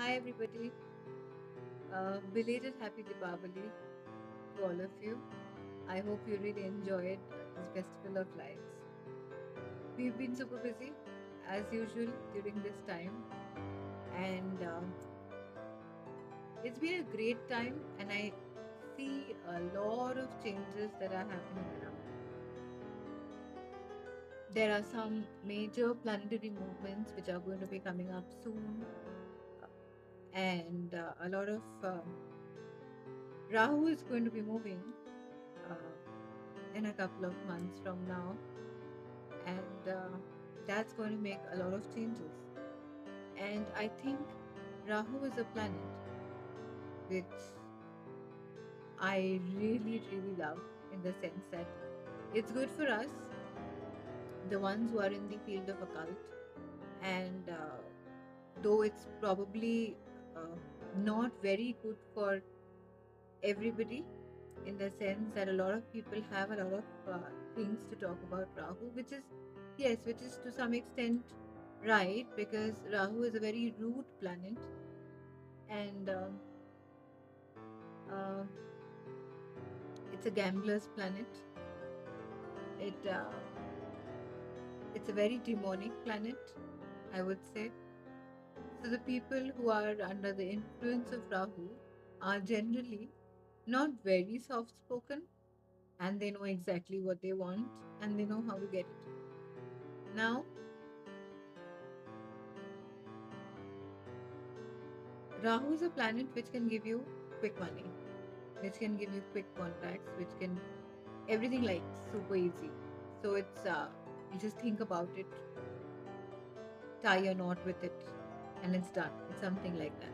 Hi everybody. Belated Happy Deepavali to all of you. I hope you really enjoyed this festival of lights. We've been super busy as usual during this time, and it's been a great time. And I see a lot of changes that are happening around. There are some major planetary movements which are going to be coming up soon, uh, and a lot of Rahu is going to be moving uh, in a couple of months from now, and that's going to make a lot of changes. And I think Rahu is a planet which I really, really love in the sense that it's good for us, the ones who are in the field of occult, and though it's probably uh, not very good for everybody in the sense that a lot of people have a lot of things to talk about Rahu, which is, yes, which is to some extent right, because Rahu is a very rude planet, and uh, it's a gambler's planet. It's a very demonic planet, I would say. So the people who are under the influence of Rahu are generally not very soft spoken, and they know exactly what they want and they know how to get it. Now, Rahu is a planet which can give you quick money, which can give you quick contacts, which can everything like super easy. So it's you just think about it, tie a knot with it, and it's done. It's something like that.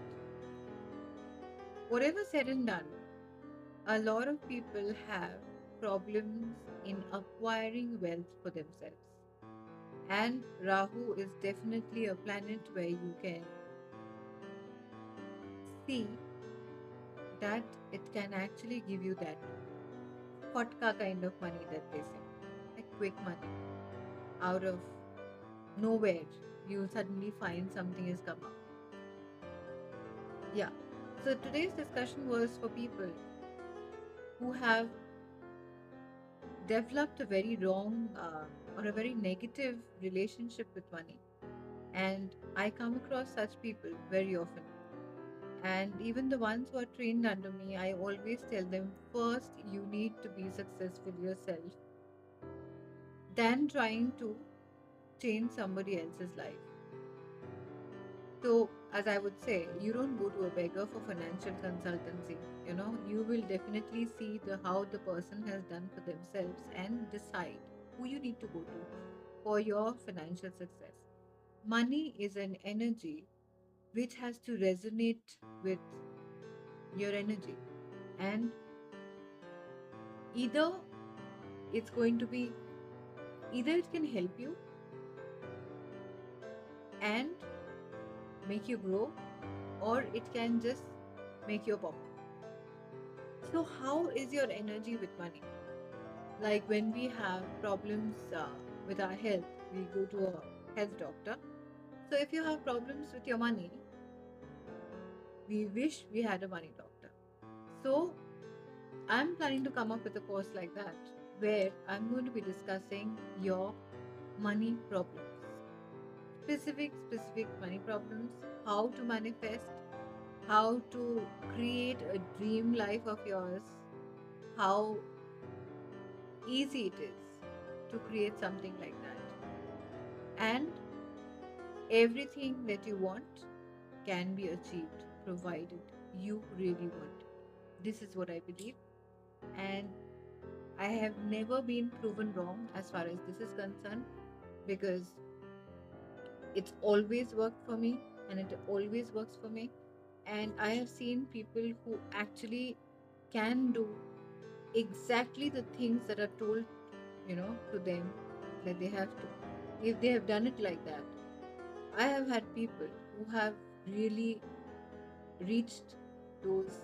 Whatever said and done, a lot of people have problems in acquiring wealth for themselves. And Rahu is definitely a planet where you can see that it can actually give you that fotka kind of money that they say, like quick money out of nowhere. You'll suddenly find something has come up. Yeah. So today's discussion was for people who have developed a very wrong or a very negative relationship with money. And I come across such people very often. And even the ones who are trained under me, I always tell them first, you need to be successful yourself than trying to change somebody else's life. So, as I would say, you don't go to a beggar for financial consultancy. You will definitely see the how the person has done for themselves and decide who you need to go to for your financial success. Money is an energy which has to resonate with your energy, and either it's going to be either it can help you and make you grow, or it can just make you a pauper. So, how is your energy with money? Like when we have problems with our health, we go to a health doctor. So, if you have problems with your money, we wish we had a money doctor. So, I'm planning to come up with a course like that where I'm going to be discussing your money problems, specific money problems, how to manifest, how to create a dream life of yours, how easy it is to create something like that. And everything that you want can be achieved provided you really want it. This is what I believe. And I have never been proven wrong as far as this is concerned, because it's always worked for me and it always works for me. And I have seen people who actually can do exactly the things that are told, to them that they have to. If they have done it like that, I have had people who have really reached those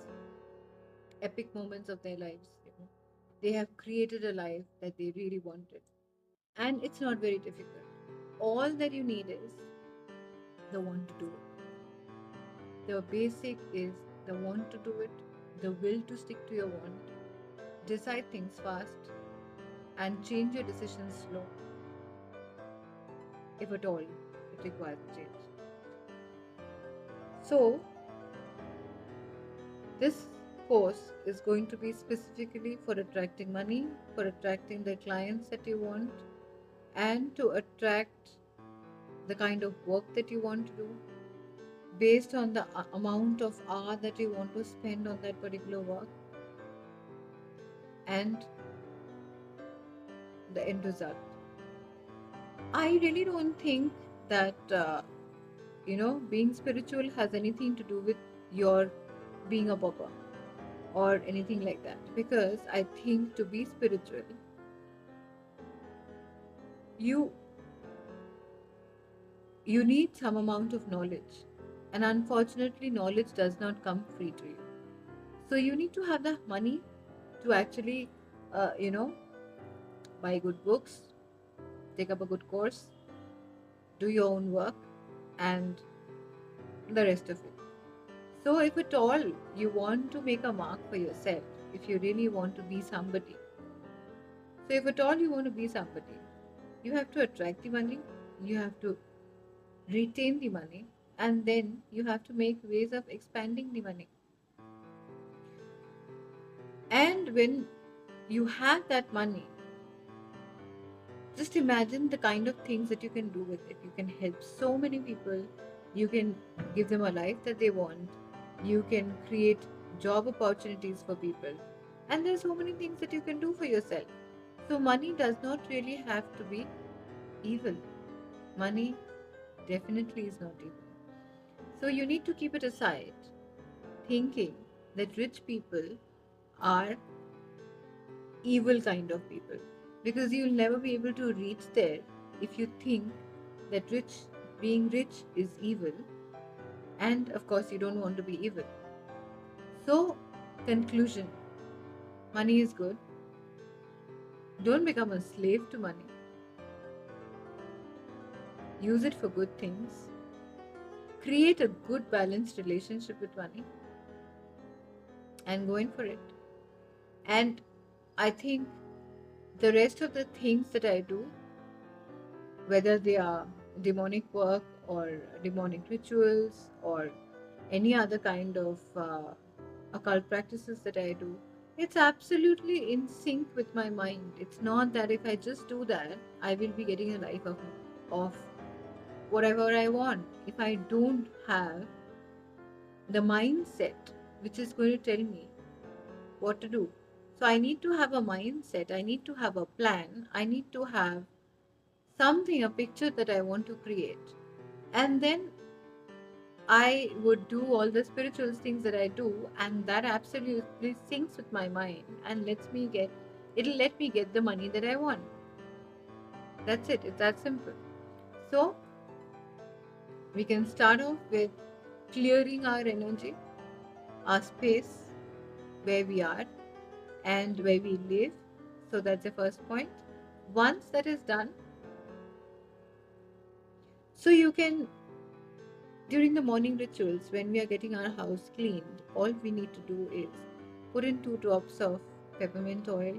epic moments of their lives. They have created a life that they really wanted. And it's not very difficult. All that you need is the want to do it. The basic is the want to do it, the will to stick to your want, decide things fast, and change your decisions slow, if at all it requires change. So, this course is going to be specifically for attracting money, for attracting the clients that you want, and to attract the kind of work that you want to do based on the amount of hour that you want to spend on that particular work and the end result. I really don't think that being spiritual has anything to do with your being a pauper or anything like that, because I think to be spiritual you you need some amount of knowledge, and unfortunately knowledge does not come free to you. So you need to have the money to actually uh, you know buy good books, take up a good course, do your own work, and the rest of it. So if at all you want to make a mark for yourself, if you really want to be somebody, so if at all you want to be somebody, you have to attract the money, you have to retain the money, and then you have to make ways of expanding the money. And when you have that money, just imagine the kind of things that you can do with it. You can help so many people, you can give them a life that they want, you can create job opportunities for people, and there's so many things that you can do for yourself. So money does not really have to be evil. Money definitely is not evil. So you need to keep it aside, thinking that rich people are evil kind of people, because you'll never be able to reach there if you think that being rich is evil, and of course you don't want to be evil. So, conclusion, money is good. Don't become a slave to money. Use it for good things. Create a good balanced relationship with money and go in for it. And I think the rest of the things that I do, whether they are demonic work or demonic rituals or any other kind of occult practices that I do, it's absolutely in sync with my mind. It's not that if I just do that, I will be getting a life of whatever I want. If I don't have the mindset which is going to tell me what to do. So I need to have a mindset, I need to have a plan, I need to have something, a picture that I want to create. And then I would do all the spiritual things that I do, and that absolutely syncs with my mind and it'll let me get the money that I want. That's it, it's that simple. So we can start off with clearing our energy, our space, where we are and where we live. So that's the first point. Once that is done, so you can, during the morning rituals, when we are getting our house cleaned, all we need to do is put in 2 drops of peppermint oil,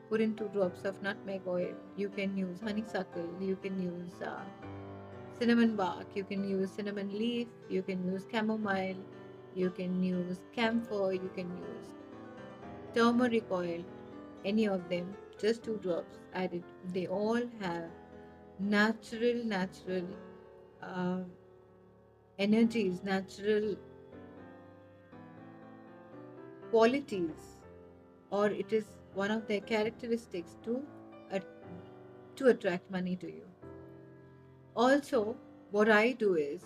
put in 2 drops of nutmeg oil. You can use honeysuckle, you can use cinnamon bark, you can use cinnamon leaf, you can use chamomile, you can use camphor, you can use turmeric oil, any of them, just 2 drops added. They all have natural uh, energies, natural qualities, or it is one of their characteristics uh, to attract money to you. Also, what I do is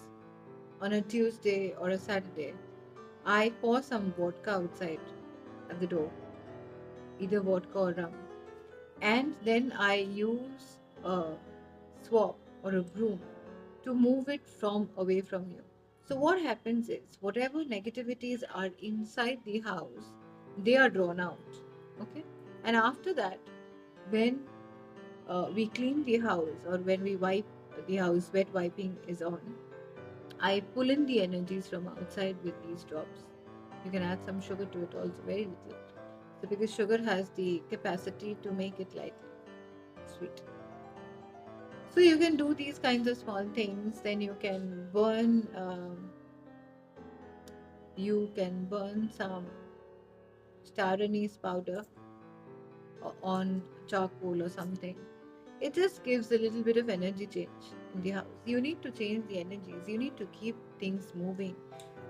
on a Tuesday or a Saturday, I pour some vodka outside at the door, either vodka or rum, and then I use a swab or a broom to move it from away from you. So what happens is whatever negativities are inside the house, they are drawn out. Okay, and after that, when we clean the house or when we wipe the house, wet wiping is on. I pull in the energies from outside with these drops. You can add some sugar to it also, very little. So because sugar has the capacity to make it lightly sweet. So you can do these kinds of small things. Then you can burn some star anise powder on charcoal or something. It just gives a little bit of energy change in the house. You need to change the energies. You need to keep things moving.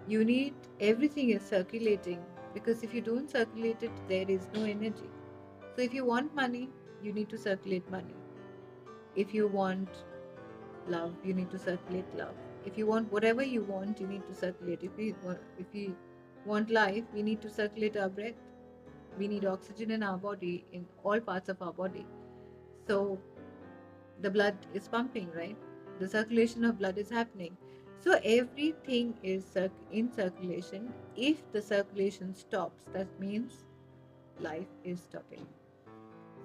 You need everything is circulating, because if you don't circulate it, there is no energy. So if you want money, you need to circulate money. If you want love, you need to circulate love. If you want whatever you want, you need to circulate. If you want life, we need to circulate our breath. We need oxygen in our body, in all parts of our body. So the blood is pumping, right? The circulation of blood is happening. So everything is in circulation. If the circulation stops, that means life is stopping.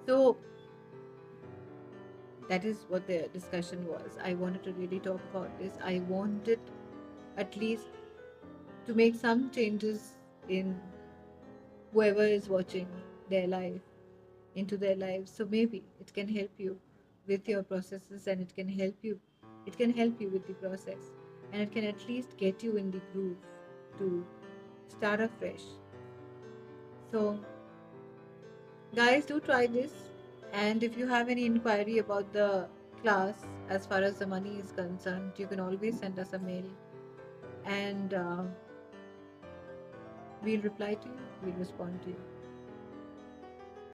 So that is what the discussion was. I wanted to really talk about this. I wanted at least to make some changes in whoever is watching their life, into their lives. So maybe it can help you with your processes, and it can help you with the process, and it can at least get you in the groove to start afresh. So guys, do try this. And if you have any inquiry about the class as far as the money is concerned, you can always send us a mail, and we'll reply to you, we'll respond to you.